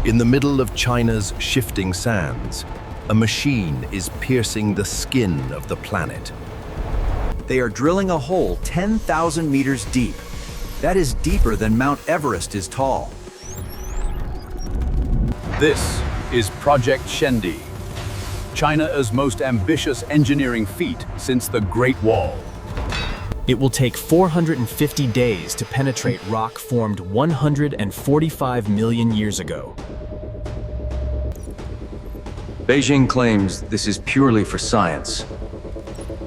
In the middle of China's shifting sands, a machine is piercing the skin of the planet. They are drilling a hole 10,000 meters deep. That is deeper than Mount Everest is tall. This is Project Shendi, China's most ambitious engineering feat since the Great Wall. It will take 450 days to penetrate rock formed 145 million years ago. Beijing claims this is purely for science,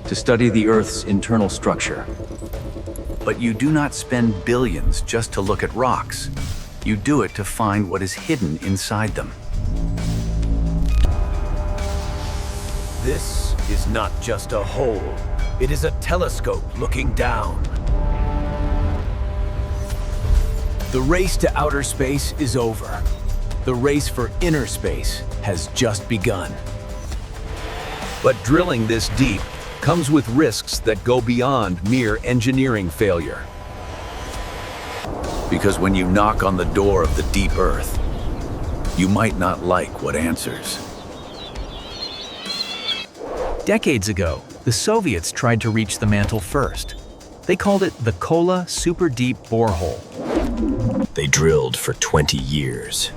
to study the Earth's internal structure. But you do not spend billions just to look at rocks. You do it to find what is hidden inside them. This is not just a hole. It is a telescope looking down. The race to outer space is over. The race for inner space has just begun. But drilling this deep comes with risks that go beyond mere engineering failure. Because when you knock on the door of the deep Earth, you might not like what answers. Decades ago, the Soviets tried to reach the mantle first. They called it the Kola Super Deep Borehole. They drilled for 20 years.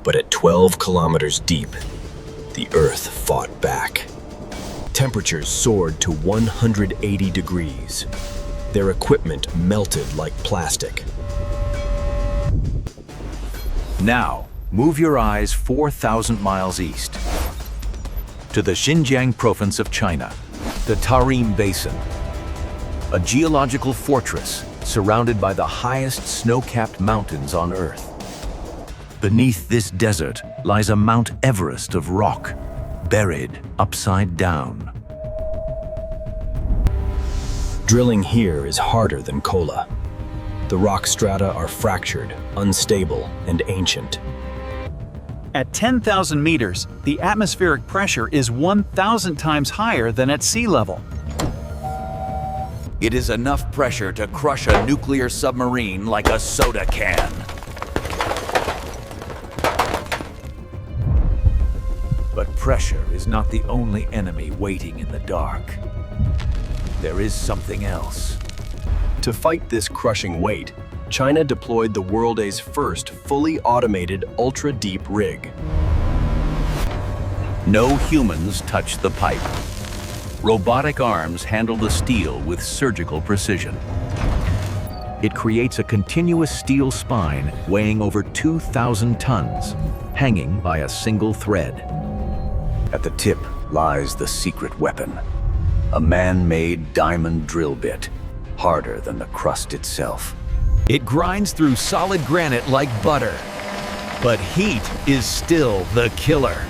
But at 12 kilometers deep, the Earth fought back. Temperatures soared to 180 degrees. Their equipment melted like plastic. Now, move your eyes 4,000 miles east to the Xinjiang province of China, the Tarim Basin, a geological fortress surrounded by the highest snow-capped mountains on Earth. Beneath this desert lies a Mount Everest of rock, buried upside down. Drilling here is harder than Kola. The rock strata are fractured, unstable, and ancient. At 10,000 meters, the atmospheric pressure is 1,000 times higher than at sea level. It is enough pressure to crush a nuclear submarine like a soda can. But pressure is not the only enemy waiting in the dark. There is something else. To fight this crushing weight, China deployed the world's first fully automated ultra-deep rig. No humans touch the pipe. Robotic arms handle the steel with surgical precision. It creates a continuous steel spine weighing over 2,000 tons, hanging by a single thread. At the tip lies the secret weapon, a man-made diamond drill bit, harder than the crust itself. It grinds through solid granite like butter, but heat is still the killer.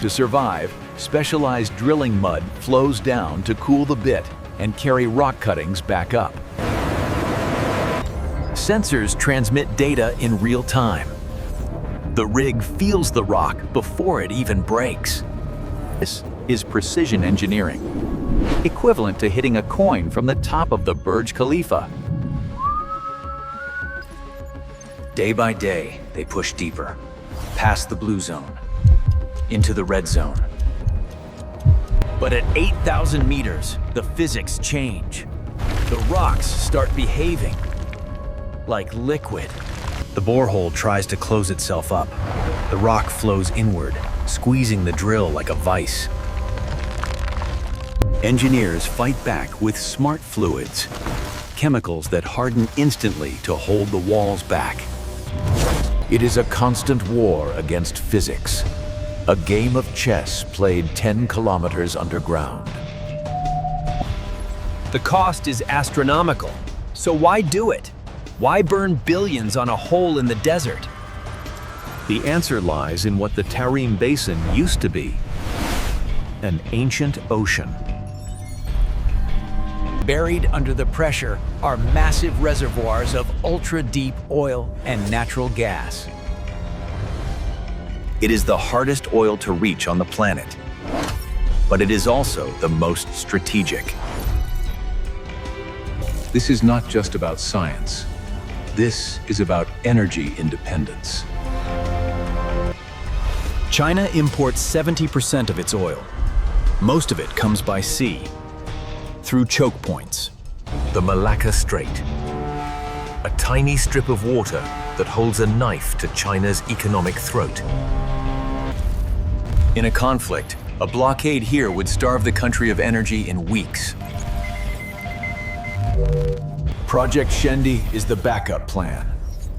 To survive, specialized drilling mud flows down to cool the bit and carry rock cuttings back up. Sensors transmit data in real time. The rig feels the rock before it even breaks. This is precision engineering, equivalent to hitting a coin from the top of the Burj Khalifa. Day by day, they push deeper, past the blue zone, into the red zone. But at 8,000 meters, the physics change. The rocks start behaving like liquid. The borehole tries to close itself up. The rock flows inward, squeezing the drill like a vice. Engineers fight back with smart fluids, chemicals that harden instantly to hold the walls back. It is a constant war against physics, a game of chess played 10 kilometers underground. The cost is astronomical. So why do it? Why burn billions on a hole in the desert? The answer lies in what the Tarim Basin used to be, an ancient ocean. Buried under the pressure are massive reservoirs of ultra-deep oil and natural gas. It is the hardest oil to reach on the planet, but it is also the most strategic. This is not just about science. This is about energy independence. China imports 70% of its oil. Most of it comes by sea, through choke points. The Malacca Strait, a tiny strip of water that holds a knife to China's economic throat. In a conflict, a blockade here would starve the country of energy in weeks. Project Shendi is the backup plan.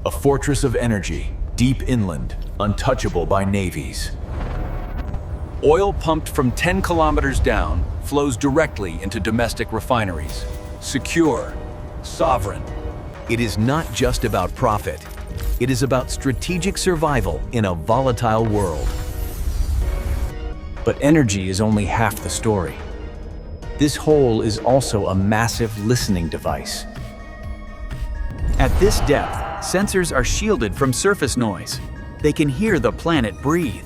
A fortress of energy, deep inland, untouchable by navies. Oil pumped from 10 kilometers down flows directly into domestic refineries. Secure, sovereign. It is not just about profit. It is about strategic survival in a volatile world. But energy is only half the story. This hole is also a massive listening device. At this depth, sensors are shielded from surface noise. They can hear the planet breathe.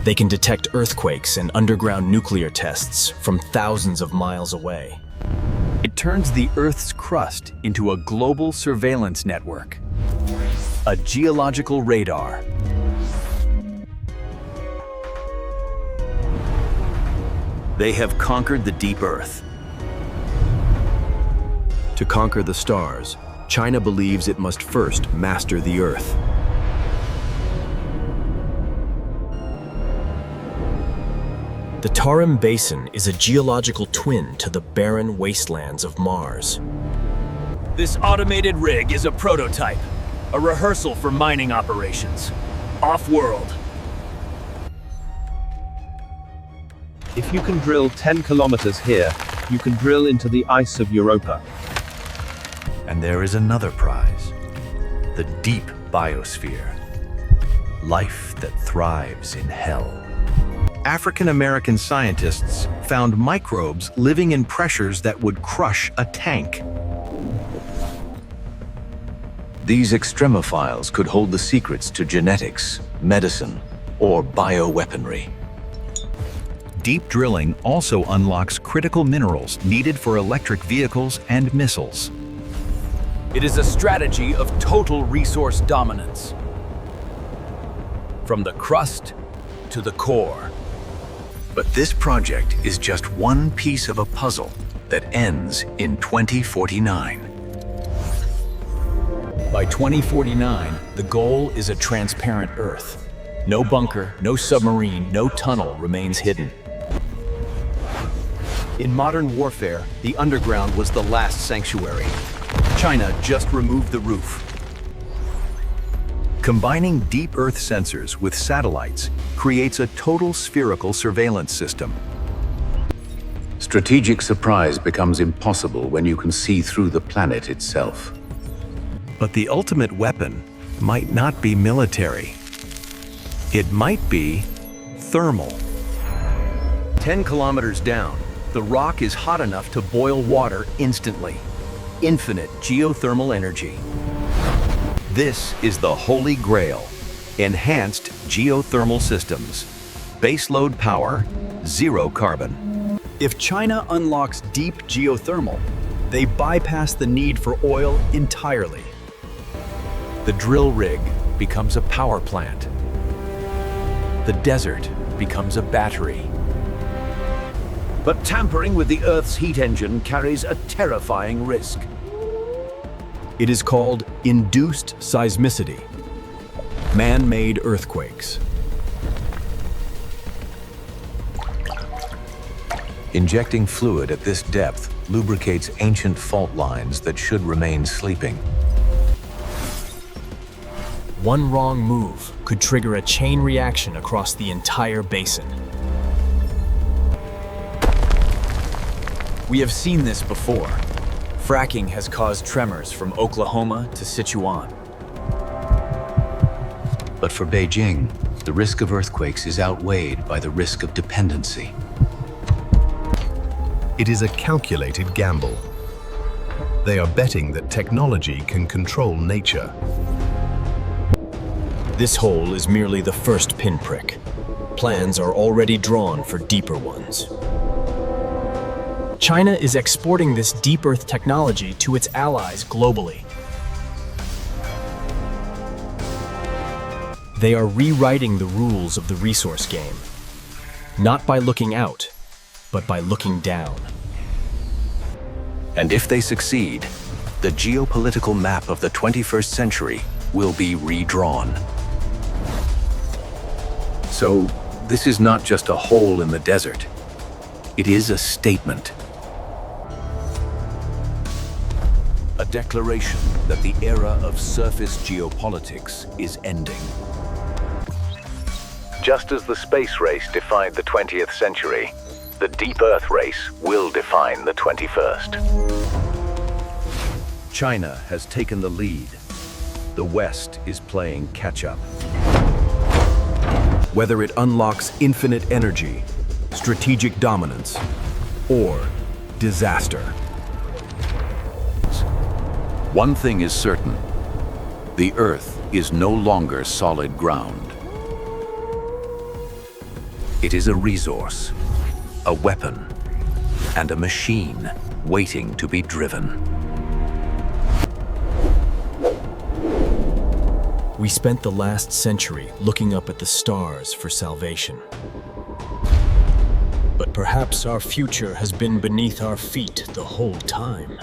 They can detect earthquakes and underground nuclear tests from thousands of miles away. It turns the Earth's crust into a global surveillance network. A geological radar. They have conquered the deep Earth. To conquer the stars, China believes it must first master the Earth. The Tarim Basin is a geological twin to the barren wastelands of Mars. This automated rig is a prototype, a rehearsal for mining operations. Off-world. If you can drill 10 kilometers here, you can drill into the ice of Europa. And there is another prize, the deep biosphere, life that thrives in hell. African-American scientists found microbes living in pressures that would crush a tank. These extremophiles could hold the secrets to genetics, medicine, or bioweaponry. Deep drilling also unlocks critical minerals needed for electric vehicles and missiles. It is a strategy of total resource dominance. From the crust to the core. But this project is just one piece of a puzzle that ends in 2049. By 2049, the goal is a transparent Earth. No bunker, no submarine, no tunnel remains hidden. In modern warfare, the underground was the last sanctuary. China just removed the roof. Combining deep Earth sensors with satellites creates a total spherical surveillance system. Strategic surprise becomes impossible when you can see through the planet itself. But the ultimate weapon might not be military. It might be thermal. 10 kilometers down, the rock is hot enough to boil water instantly. Infinite geothermal energy. This is the Holy Grail. Enhanced geothermal systems. Baseload power, zero carbon. If China unlocks deep geothermal, they bypass the need for oil entirely. The drill rig becomes a power plant. The desert becomes a battery. But tampering with the Earth's heat engine carries a terrifying risk. It is called induced seismicity, man-made earthquakes. Injecting fluid at this depth lubricates ancient fault lines that should remain sleeping. One wrong move could trigger a chain reaction across the entire basin. We have seen this before. Fracking has caused tremors from Oklahoma to Sichuan. But for Beijing, the risk of earthquakes is outweighed by the risk of dependency. It is a calculated gamble. They are betting that technology can control nature. This hole is merely the first pinprick. Plans are already drawn for deeper ones. China is exporting this deep Earth technology to its allies globally. They are rewriting the rules of the resource game, not by looking out, but by looking down. And if they succeed, the geopolitical map of the 21st century will be redrawn. So, this is not just a hole in the desert. It is a statement. A declaration that the era of surface geopolitics is ending. Just as the space race defined the 20th century, the deep Earth race will define the 21st. China has taken the lead. The West is playing catch-up. Whether it unlocks infinite energy, strategic dominance, or disaster. One thing is certain. The Earth is no longer solid ground. It is a resource, a weapon, and a machine waiting to be driven. We spent the last century looking up at the stars for salvation. But perhaps our future has been beneath our feet the whole time.